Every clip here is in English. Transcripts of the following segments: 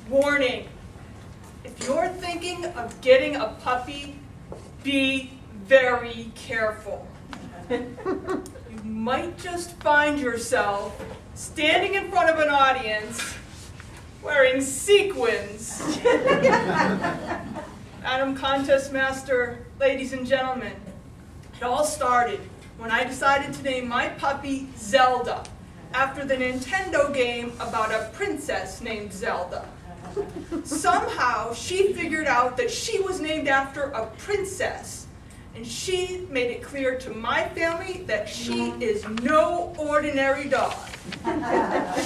Warning, if you're thinking of getting a puppy, be very careful. You might just find yourself standing in front of an audience wearing sequins. Madam Contest Master, ladies and gentlemen, it all started when I decided to name my puppy Zelda after the Nintendo game about a princess named Zelda. Somehow she figured out that she was named after a princess, and she made it clear to my family that she is no ordinary dog.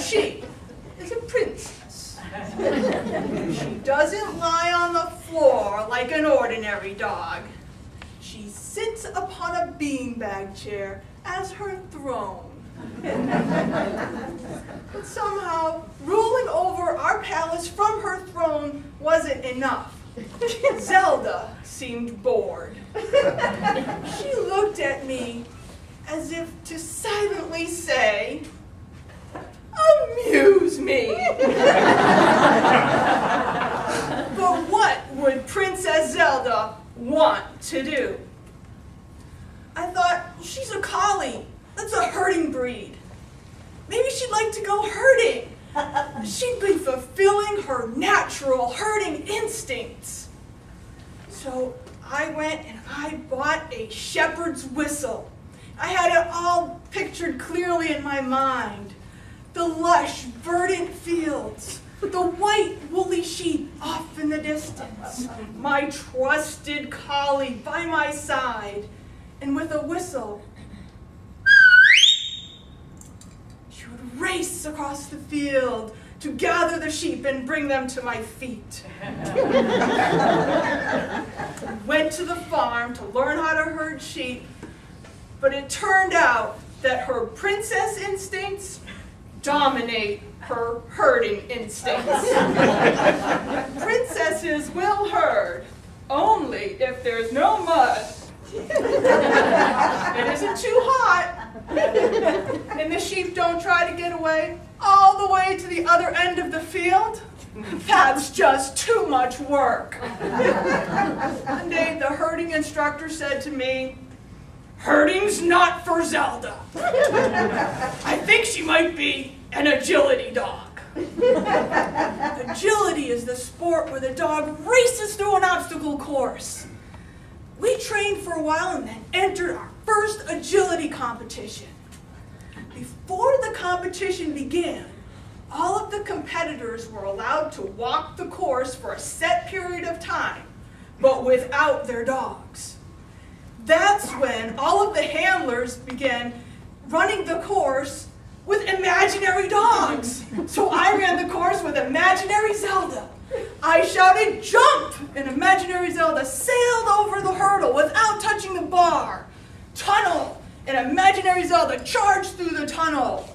She is a princess. She doesn't lie on the floor like an ordinary dog. She sits upon a beanbag chair as her throne. But somehow, ruling over our palace from her throne wasn't enough. Zelda seemed bored. She looked at me as if to silently say, "Amuse me." But what would Princess Zelda want to do? I thought, she's a collie. That's a herding breed. Maybe she'd like to go herding. She'd be fulfilling her natural herding instincts. So I went and I bought a shepherd's whistle. I had it all pictured clearly in my mind. The lush, verdant fields, the white, woolly sheep off in the distance, my trusted collie by my side, and with a whistle, she would race across the field to gather the sheep and bring them to my feet. Went to the farm to learn how to herd sheep, but it turned out that her princess instincts dominate her herding instincts. Princesses will herd only if there's no mud. It isn't too hot, and the sheep don't try to get away all the way to the other end of the field. That's just too much work. One day the herding instructor said to me, "Herding's not for Zelda. I think she might be an agility dog." Agility is the sport where the dog races through an obstacle course. We trained for a while and then entered our first agility competition. Before the competition began, all of the competitors were allowed to walk the course for a set period of time, but without their dogs. That's when all of the handlers began running the course with imaginary dogs. So I ran the course with imaginary Zelda. I shouted, "Jump!" and imaginary Zelda sailed over the hurdle without touching the bar. Tunnel! And imaginary Zelda charged through the tunnel.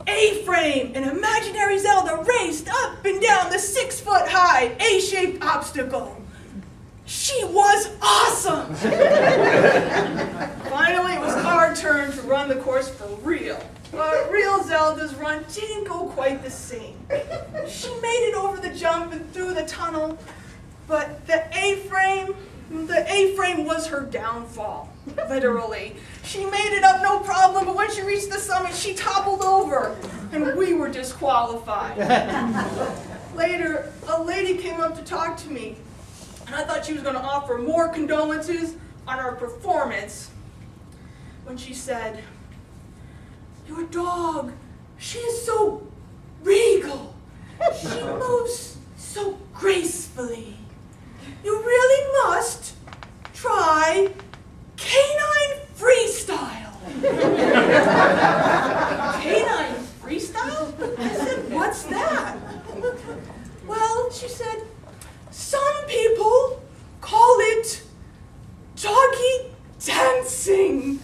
A-frame and imaginary Zelda raced up and down the 6-foot-high A-shaped obstacle. She was awesome! Finally, it was our turn to run the course for real. But real Zelda's run didn't go quite the same. She made it over the jump and through the tunnel, but the A-frame was her downfall, literally. She made it up no problem, but when she reached the summit, she toppled over, and we were disqualified. Later, a lady came up to talk to me, and I thought she was going to offer more condolences on our performance when she said, "Your dog, she is so regal. She moves so gracefully. You really must try canine freestyle." Canine freestyle? I said, "What's that?" "Well," she said, "some people call it doggy dancing."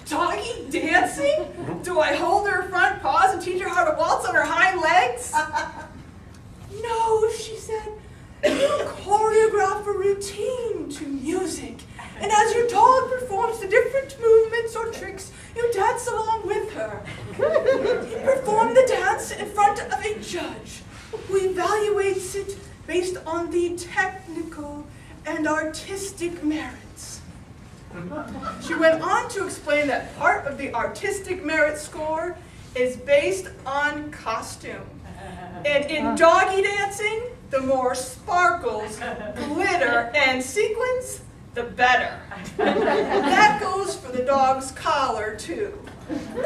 Doggy dancing? Do I hold her front paws and teach her how to waltz on her hind legs? "No," she said. "You choreograph a routine to music, and as your dog performs the different movements or tricks, you dance along with her. You perform the dance in front of a judge. the technical and artistic merits. She went on to explain that part of the artistic merit score is based on costume. And in doggy dancing, the more sparkles, glitter, and sequins, the better. That goes for the dog's collar, too.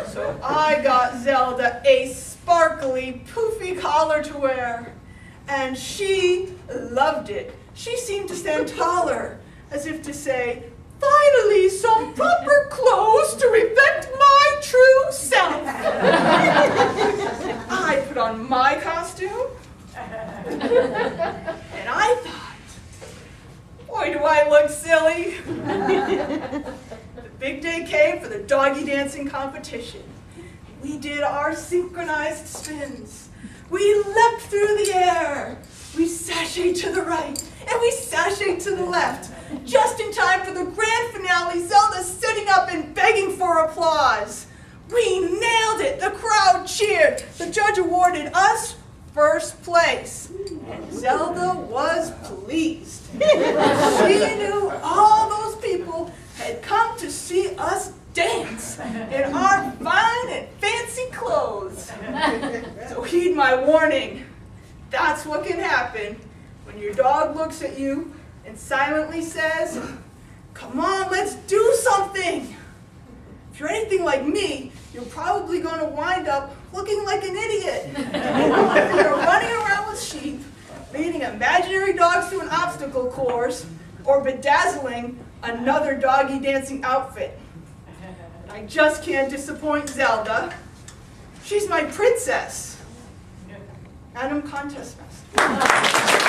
So I got Zelda a sparkly, poofy collar to wear, and she loved it. She seemed to stand taller, as if to say, "Finally, some proper clothes to reflect my true self." I put on my costume, and I thought, boy, do I look silly. The big day came for the doggy dancing competition. We did our synchronized spins. We leapt through the air. We sashayed to the right, and we sashayed to the left, just in time for the grand finale, Zelda sitting up and begging for applause. We nailed it. The crowd cheered. The judge awarded us first place, and Zelda was pleased. She knew all those people had come to see us dance in our fine and fancy clothes. So heed my warning. That's what can happen when your dog looks at you and silently says, "Come on, let's do something." If you're anything like me, you're probably going to wind up looking like an idiot. You're running around with sheep, leading imaginary dogs through an obstacle course, or bedazzling another doggy dancing outfit. I just can't disappoint Zelda. She's my princess. And I'm contest master.